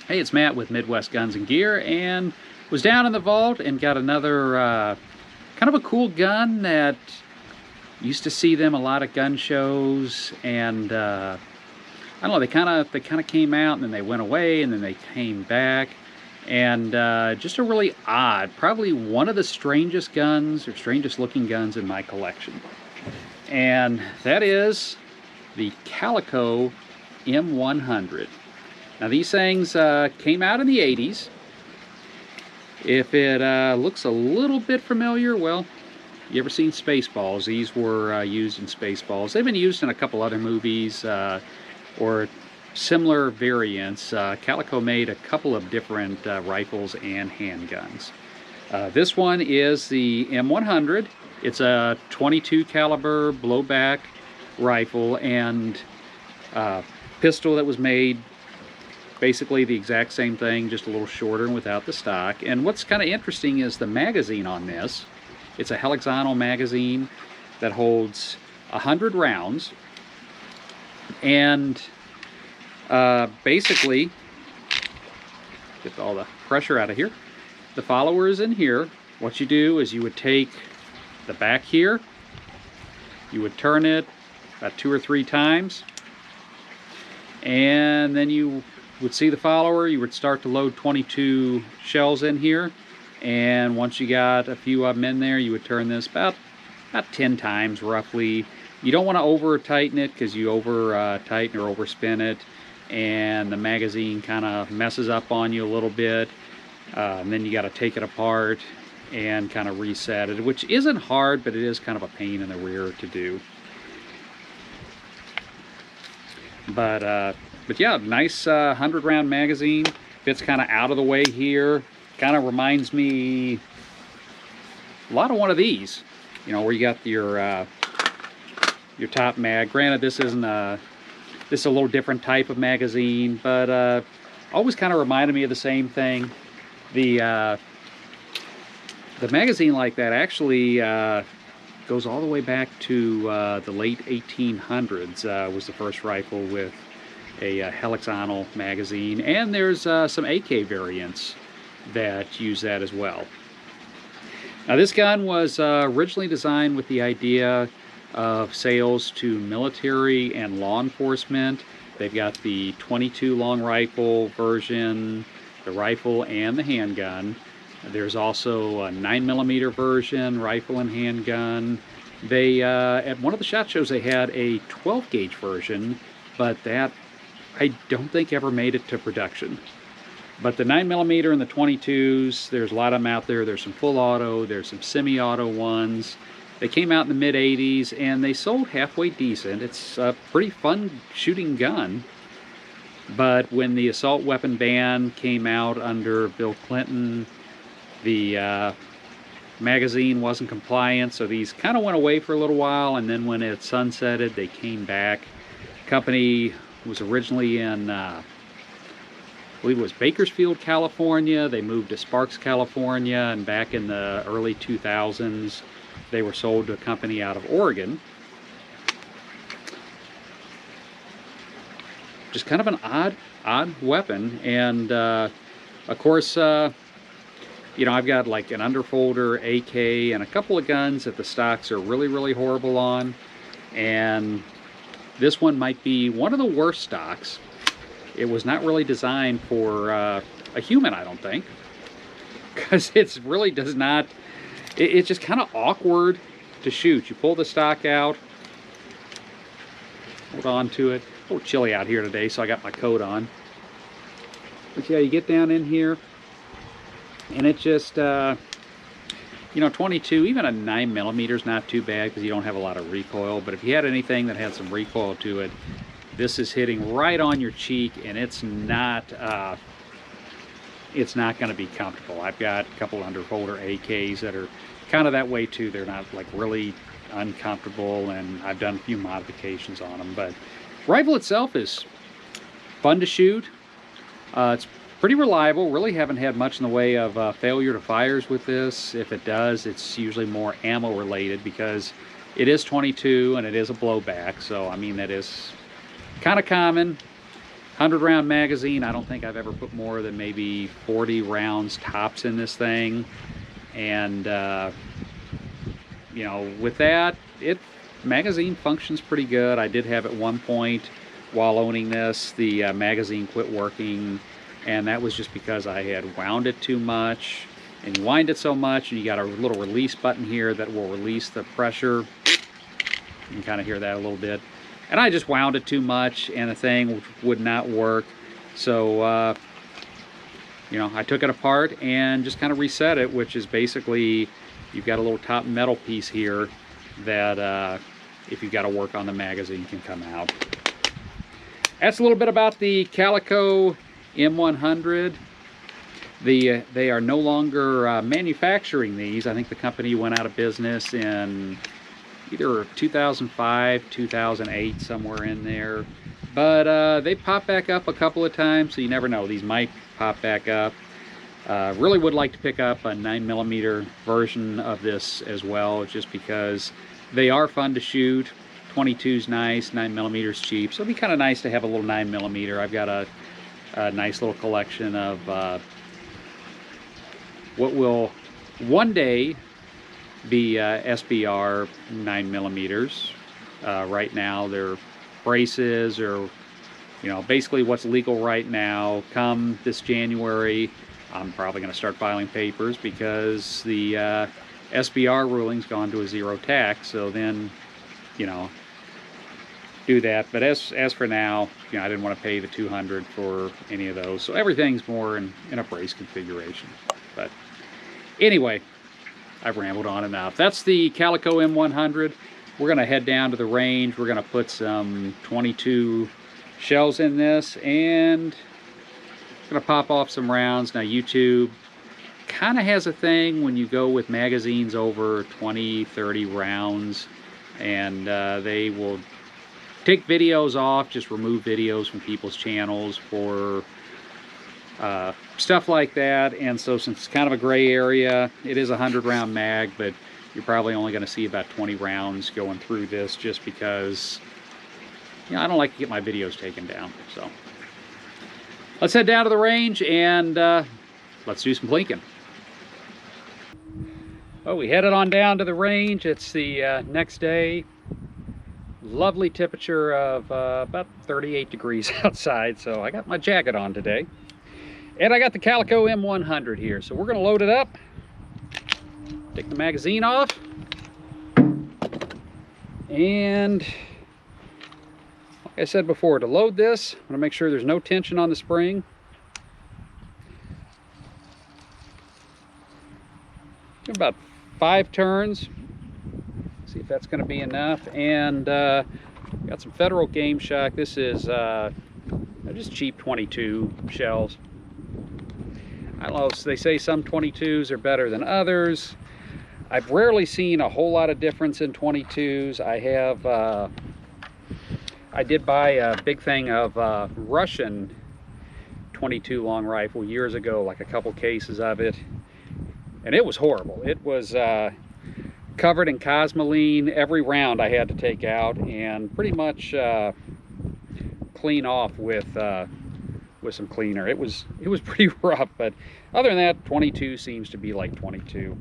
Hey, it's Matt with Midwest Guns and Gear, and was down in the vault and got another kind of a cool gun that used to see them a lot of gun shows, and I don't know, they kind of came out and then they went away and then they came back, and just a really odd, probably one of the strangest guns or strangest looking guns in my collection, and that is the Calico M100. Now these things came out in the 80s. If it looks a little bit familiar, well, you ever seen Spaceballs? These were used in Spaceballs. They've been used in a couple other movies or similar variants. Calico made a couple of different rifles and handguns. This one is the M100. It's a 22 caliber blowback rifle and pistol that was made basically the exact same thing, just a little shorter and without the stock. And what's kind of interesting is the magazine on this. It's a hexagonal magazine that holds 100 rounds, and basically, get all the pressure out of here, the follower is in here. What you do is you would take the back here, you would turn it about 2 or 3 times, and then you would see the follower. You would start to load 22 shells in here, and once you got a few of them in there, you would turn this about 10 times roughly. You don't want to over tighten it, because you over tighten or overspin it and the magazine kind of messes up on you a little bit, and then you got to take it apart and kind of reset it, which isn't hard, but it is kind of a pain in the rear to do. But yeah, nice 100 round magazine. Fits kind of out of the way here. Kind of reminds me a lot of one of these, you know, where you got your top mag. Granted, this isn't this is a little different type of magazine, but always kind of reminded me of the same thing. The magazine like that actually goes all the way back to the late 1800s. Was the first rifle with a hexagonal magazine, and there's some AK variants that use that as well. Now this gun was originally designed with the idea of sales to military and law enforcement. They've got the 22 long rifle version, the rifle and the handgun. There's also a 9mm version, rifle and handgun. They at one of the SHOT Shows they had a 12 gauge version, but that I don't think ever made it to production. But the 9mm and the 22s, there's a lot of them out there. There's some full auto, there's some semi-auto ones. They came out in the mid-80s and they sold halfway decent. It's a pretty fun shooting gun. But when the assault weapon ban came out under Bill Clinton, the magazine wasn't compliant, so these kind of went away for a little while, and then when it sunsetted, they came back. The company was originally in, I believe it was Bakersfield, California. They moved to Sparks, California, and back in the early 2000s, they were sold to a company out of Oregon. Just kind of an odd weapon, and of course, you know, I've got like an underfolder AK and a couple of guns that the stocks are really horrible on, and this one might be one of the worst stocks. It was not really designed for a human, I don't think, because it really does not, it's just kind of awkward to shoot. You pull the stock out, hold on to it. A little chilly out here today, so I got my coat on. But yeah, you get down in here, and it just, you know, 22, even a 9mm is not too bad because you don't have a lot of recoil. But if you had anything that had some recoil to it, this is hitting right on your cheek, and it's not going to be comfortable. I've got a couple underfolder AKs that are kind of that way too. They're not like really uncomfortable, and I've done a few modifications on them. But rifle itself is fun to shoot. It's pretty reliable. Really haven't had much in the way of failure to fires with this. If it does, it's usually more ammo related because it is 22 and it is a blowback. So I mean, that is kind of common. 100 round magazine. I don't think I've ever put more than maybe 40 rounds tops in this thing. And you know, with that, magazine functions pretty good. I did have at one point while owning this, the magazine quit working, and that was just because I had wound it too much. And you wind it so much, and you got a little release button here that will release the pressure. You can kind of hear that a little bit. And I just wound it too much, and the thing would not work. So, you know, I took it apart and just kind of reset it, which is basically, you've got a little top metal piece here that, if you've got to work on the magazine, can come out. That's a little bit about the Calico M100. They are no longer manufacturing these. I think the company went out of business in either 2005, 2008, somewhere in there. But they popped back up a couple of times, so you never know. These might pop back up. Really would like to pick up a 9mm version of this as well, just because they are fun to shoot. 22's nice, 9mm's cheap, so it'd be kind of nice to have a little 9mm. I've got a nice little collection of what will one day be SBR 9mm. Right now they're braces, or you know, basically what's legal right now. Come this January, I'm probably going to start filing papers because the SBR ruling's gone to a zero tax. So then, you know, do that. But as for now, you know, I didn't want to pay the $200 for any of those. So everything's more in a brace configuration. But anyway, I've rambled on enough. That's the Calico M100. We're going to head down to the range. We're going to put some 22 shells in this, and going to pop off some rounds. Now, YouTube kind of has a thing when you go with magazines over 20, 30 rounds, and they will take videos off, just remove videos from people's channels for stuff like that. And so, since it's kind of a gray area, it is a 100-round mag, but you're probably only going to see about 20 rounds going through this, just because, you know, I don't like to get my videos taken down. So let's head down to the range and let's do some plinking. Oh, we headed on down to the range. It's the next day. Lovely temperature of about 38 degrees outside, so I got my jacket on today. And I got the Calico M100 here, so we're going to load it up, take the magazine off, and like I said before, to load this, I'm going to make sure there's no tension on the spring. Give about 5 turns. See if that's going to be enough. And got some Federal Game Shock. This is just cheap 22 shells. I don't know, they say some 22s are better than others. I've rarely seen a whole lot of difference in 22s. I did buy a big thing of Russian 22 long rifle years ago, like a couple cases of it, and it was horrible. It was covered in cosmoline. Every round I had to take out and pretty much clean off with some cleaner. It was pretty rough, but other than that, 22 seems to be like 22.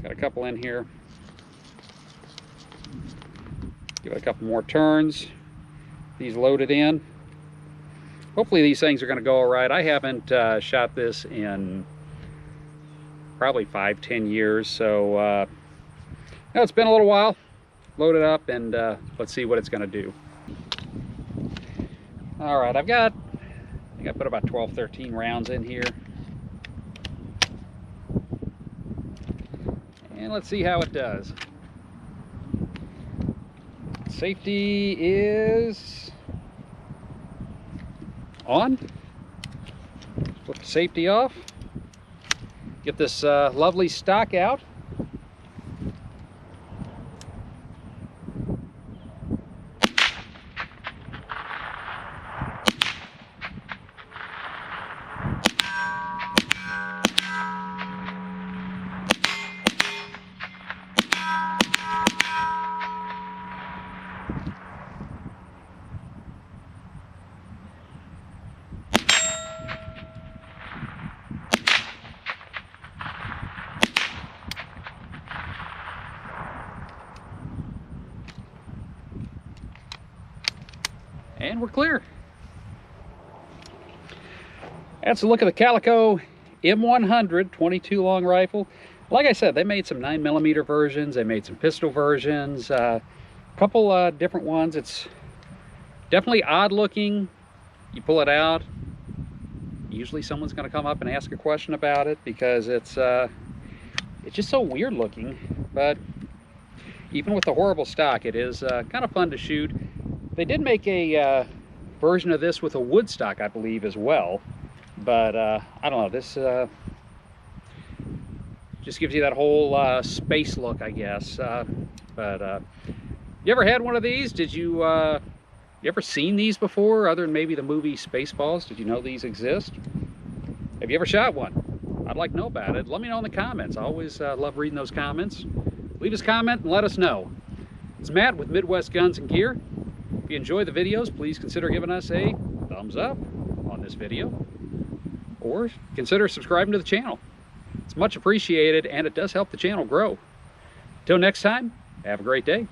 Got a couple in here. Give it a couple more turns. These loaded in. Hopefully these things are going to go all right. I haven't shot this in probably 5-10 years, so no, it's been a little while. Load it up and let's see what it's going to do. All right, I think I put about 12-13 rounds in here, and let's see how it does. Safety is on. Flip the safety off. Get this lovely stock out. And we're clear. That's a look at the Calico M100 22 long rifle. Like I said, they made some 9mm versions, they made some pistol versions, a couple different ones. It's definitely odd looking. You pull it out, usually someone's going to come up and ask a question about it because it's just so weird looking. But even with the horrible stock, it is kind of fun to shoot. They did make a version of this with a wood stock, I believe, as well. But I don't know, this just gives you that whole space look, I guess. You ever had one of these? Did you ever seen these before, other than maybe the movie Spaceballs? Did you know these exist? Have you ever shot one? I'd like to know about it. Let me know in the comments. I always love reading those comments. Leave us a comment and let us know. It's Matt with Midwest Guns and Gear. If you enjoy the videos, please consider giving us a thumbs up on this video, or consider subscribing to the channel. It's much appreciated, and it does help the channel grow. Till next time, have a great day.